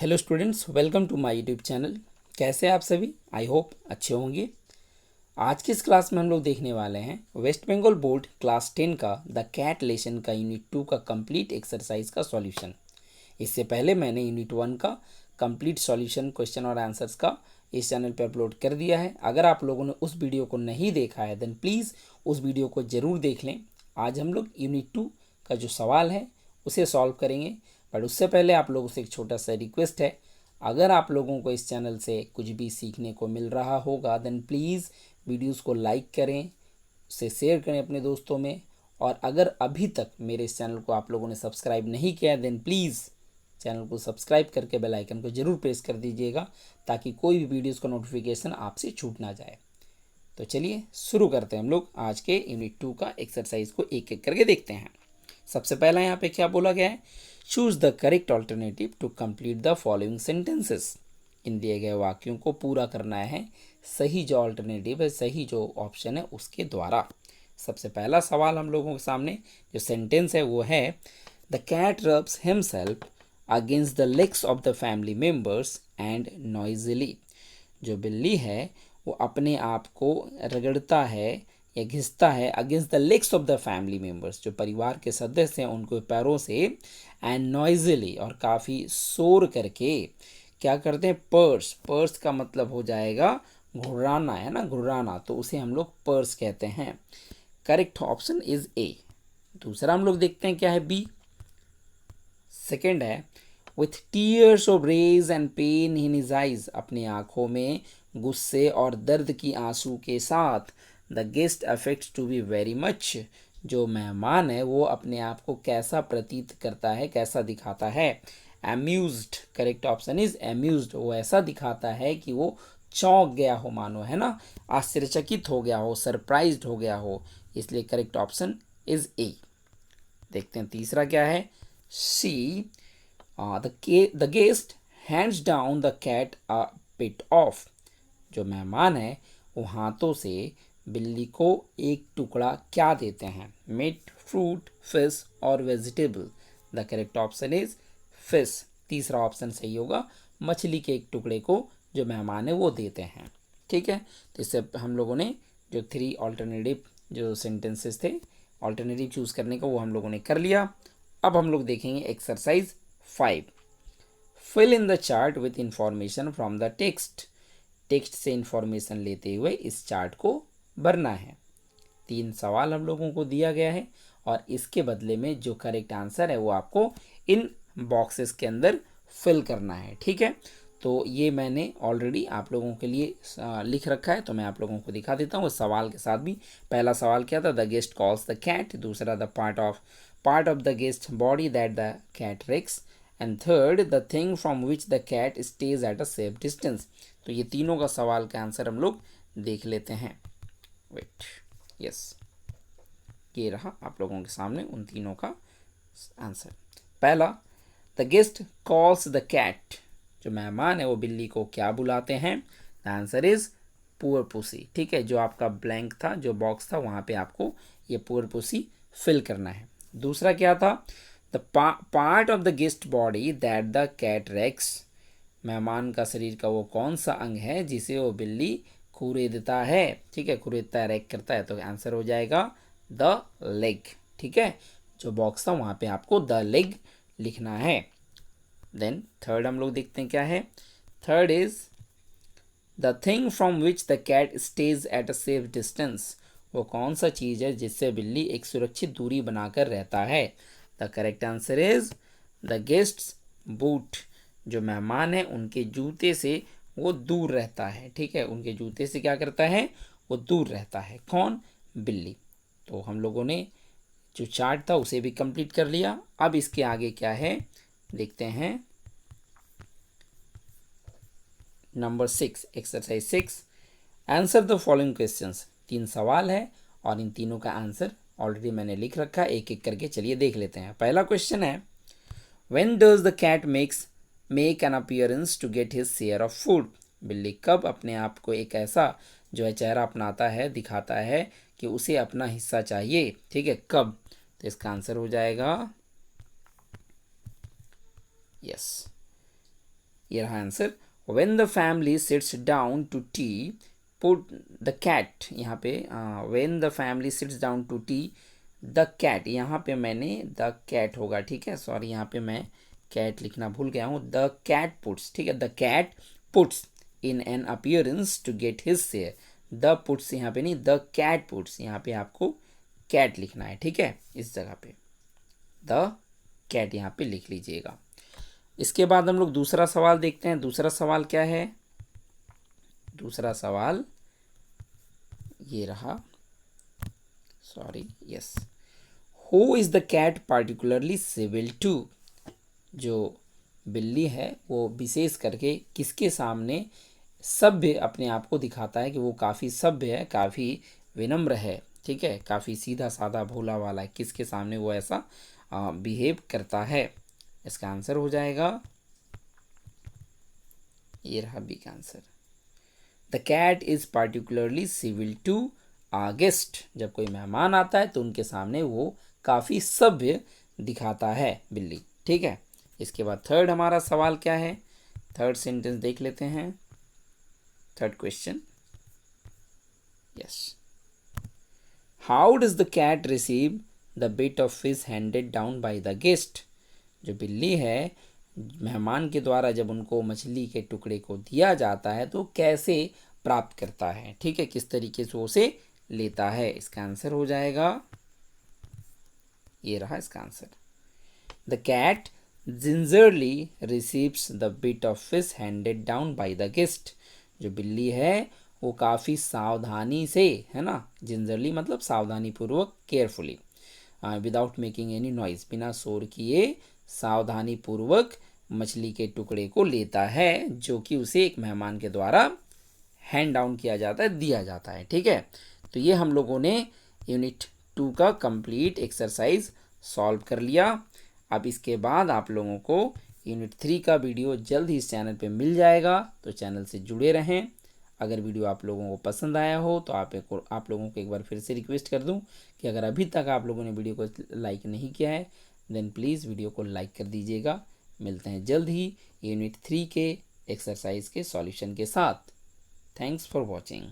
Hello students, welcome to my YouTube channel. कैसे हैं आप सभी? आई होप अच्छे होंगे। आज की इस क्लास में हम लोग देखने वाले हैं वेस्ट बंगाल बोर्ड क्लास 10 का द कैट लेसन का यूनिट 2 का कंप्लीट एक्सरसाइज का सॉल्यूशन। इससे पहले मैंने यूनिट 1 का कंप्लीट सॉल्यूशन क्वेश्चन और आंसर्स का इस चैनल पर अपलोड कर दिया है। अगर आप लोगों ने उस वीडियो को नहीं देखा है देन प्लीज़ उस वीडियो को ज़रूर देख लें। आज हम लोग यूनिट 2 का जो सवाल है उसे सॉल्व करेंगे, बट उससे पहले आप लोगों से एक छोटा सा रिक्वेस्ट है। अगर आप लोगों को इस चैनल से कुछ भी सीखने को मिल रहा होगा देन प्लीज़ वीडियोस को लाइक करें, उसे शेयर करें अपने दोस्तों में। और अगर अभी तक मेरे इस चैनल को आप लोगों ने सब्सक्राइब नहीं किया देन प्लीज़ चैनल को सब्सक्राइब करके बेल आइकन को ज़रूर प्रेस कर दीजिएगा ताकि कोई भी वीडियोस का नोटिफिकेशन आपसे छूट ना जाए। तो चलिए शुरू करते हैं हम लोग आज के यूनिट 2 का एक्सरसाइज को एक एक करके देखते हैं। सबसे पहला यहाँ पे क्या बोला गया है, choose the correct alternative to complete the following sentences. इन दिए गए वाक्यों को पूरा करना है सही जो ऑल्टरनेटिव है, सही जो ऑप्शन है उसके द्वारा। सबसे पहला सवाल हम लोगों के सामने जो सेंटेंस है वो है the cat rubs himself against the legs of the family members and noisily. जो बिल्ली है वो अपने आप को रगड़ता है या घिसता है against the legs of the family members, जो परिवार के सदस्य हैं उनको पैरों से, एंड नॉइजली और काफ़ी शोर करके क्या करते हैं, पर्स। पर्स का मतलब हो जाएगा घुर्राना, है ना, घुर्राना, तो उसे हम लोग पर्स कहते हैं। Correct option is A. दूसरा हम लोग देखते हैं क्या है, बी। सेकेंड है with tears of rage and pain in his eyes, अपनी आंखों में गुस्से और दर्द की आंसू के साथ। The guest affects to be very much, जो मेहमान है वो अपने आप को कैसा प्रतीत करता है, कैसा दिखाता है, amused. Correct option is amused. वो ऐसा दिखाता है कि वो चौंक गया हो, मानो, है ना, आश्चर्यचकित हो गया हो, सरप्राइज्ड हो गया हो, इसलिए करेक्ट ऑप्शन इज ए। देखते हैं तीसरा क्या है, C. The guest hands down the cat a bit of, जो मेहमान है वो हाथों से बिल्ली को एक टुकड़ा क्या देते हैं, मीट, फ्रूट, फिश और vegetable. The correct option is fish. तीसरा ऑप्शन सही होगा, मछली के एक टुकड़े को जो मेहमान है वो देते हैं। ठीक है, तो इससे हम लोगों ने जो 3 ऑल्टरनेटिव जो सेंटेंसेस थे ऑल्टरनेटिव चूज़ करने का वो हम लोगों ने कर लिया। अब हम लोग देखेंगे exercise 5। Fill in the chart with information from the text. Text से इंफॉर्मेशन लेते हुए इस चार्ट को भरना है। 3 सवाल हम लोगों को दिया गया है और इसके बदले में जो करेक्ट आंसर है वो आपको इन बॉक्सेस के अंदर फिल करना है। ठीक है, तो ये मैंने ऑलरेडी आप लोगों के लिए लिख रखा है, तो मैं आप लोगों को दिखा देता हूँ सवाल के साथ भी। पहला सवाल क्या था, the guest calls the cat. दूसरा, the part of the guest body that the cat wrecks. And third, the thing from which the cat stays at a safe distance. तो ये तीनों का सवाल का आंसर हम लोग देख लेते हैं। वेट, यस, ये रहा आप लोगों के सामने उन तीनों का आंसर। पहला, the guest calls the cat, जो मेहमान है वो बिल्ली को क्या बुलाते हैं, the answer is poor pussy. ठीक है, जो आपका ब्लैंक था, जो बॉक्स था, वहाँ पे आपको ये पुअर पुसी फिल करना है। दूसरा क्या था, the part of the guest body that the cat wrecks, मेहमान का शरीर का वो कौन सा अंग है जिसे वो बिल्ली खुरेदता है। ठीक है, खुरेदता है, रैक करता है, तो आंसर हो जाएगा द लेग। ठीक है, जो बॉक्स था वहाँ पे आपको द लेग लिखना है। देन थर्ड हम लोग देखते हैं क्या है, third is the thing from which the cat stays at a safe distance, वो कौन सा चीज़ है जिससे बिल्ली एक सुरक्षित दूरी बनाकर रहता है। The correct answer is the guests boot, जो मेहमान है उनके जूते से वो दूर रहता है। ठीक है, उनके जूते से क्या करता है, वो दूर रहता है। कौन, बिल्ली। तो हम लोगों ने जो चार्ट था उसे भी कंप्लीट कर लिया। अब इसके आगे क्या है देखते हैं। Number 6, exercise 6, answer the following questions. 3 सवाल है और इन तीनों का आंसर ऑलरेडी मैंने लिख रखा है, एक एक करके चलिए देख लेते हैं। पहला क्वेश्चन है, when does the cat make an appearance to get his share of food, बिल्ली कब अपने आप को एक ऐसा जो है चेहरा अपनाता है, दिखाता है कि उसे अपना हिस्सा चाहिए। ठीक है, कब, तो इसका आंसर हो जाएगा यस, ये रहा answer. When the family sits down to tea put the cat, यहाँ पे when the family sits down to tea the cat, यहाँ पे मैंने द कैट होगा, ठीक है, सॉरी यहाँ पे मैं कैट लिखना भूल गया हूँ। द कैट पुट्स, ठीक है, the cat puts in an appearance to get his share. The puts यहाँ पे नहीं, द कैट पुट्स, यहाँ पे आपको कैट लिखना है, ठीक है, इस जगह पे द कैट यहाँ पे लिख लीजिएगा। इसके बाद हम लोग दूसरा सवाल देखते हैं। दूसरा सवाल क्या है? दूसरा सवाल ये रहा, sorry, yes, who is the cat particularly civil to? जो बिल्ली है वो विशेष करके किसके सामने सभ्य अपने आप को दिखाता है कि वो काफ़ी सभ्य है, काफ़ी विनम्र है, ठीक है, काफ़ी सीधा साधा भोला वाला है, किसके सामने वो ऐसा बिहेव करता है? इसका आंसर हो जाएगा, ये रहा बी का आंसर। The cat is particularly civil to guest. जब कोई मेहमान आता है तो उनके सामने वो काफ़ी सभ्य दिखाता है बिल्ली, ठीक है। इसके बाद थर्ड हमारा सवाल क्या है? थर्ड सेंटेंस देख लेते हैं। Third question, yes, how does the cat receive the bit of fish handed down by the guest? जो बिल्ली है, मेहमान के द्वारा जब उनको मछली के टुकड़े को दिया जाता है तो कैसे प्राप्त करता है, ठीक है, किस तरीके से उसे लेता है? इसका आंसर हो जाएगा, ये रहा इसका आंसर। The cat gingerly receives the bit of fish handed down by the guest। जो बिल्ली है वो काफ़ी सावधानी से, है ना, gingerly मतलब सावधानी पूर्वक, carefully, without making any noise, बिना शोर किए सावधानी पूर्वक मछली के टुकड़े को लेता है, जो कि उसे एक मेहमान के द्वारा हैंड डाउन किया जाता है, दिया जाता है, ठीक है। तो ये हम लोगों ने यूनिट 2 का कंप्लीट एक्सरसाइज सॉल्व कर लिया। अब इसके बाद आप लोगों को यूनिट 3 का वीडियो जल्द ही इस चैनल पे मिल जाएगा, तो चैनल से जुड़े रहें। अगर वीडियो आप लोगों को पसंद आया हो तो आप लोगों को एक बार फिर से रिक्वेस्ट कर दूं कि अगर अभी तक आप लोगों ने वीडियो को लाइक नहीं किया है देन प्लीज़ वीडियो को लाइक कर दीजिएगा। मिलते हैं जल्द ही यूनिट 3 के एक्सरसाइज के सॉल्यूशन के साथ। Thanks for watching.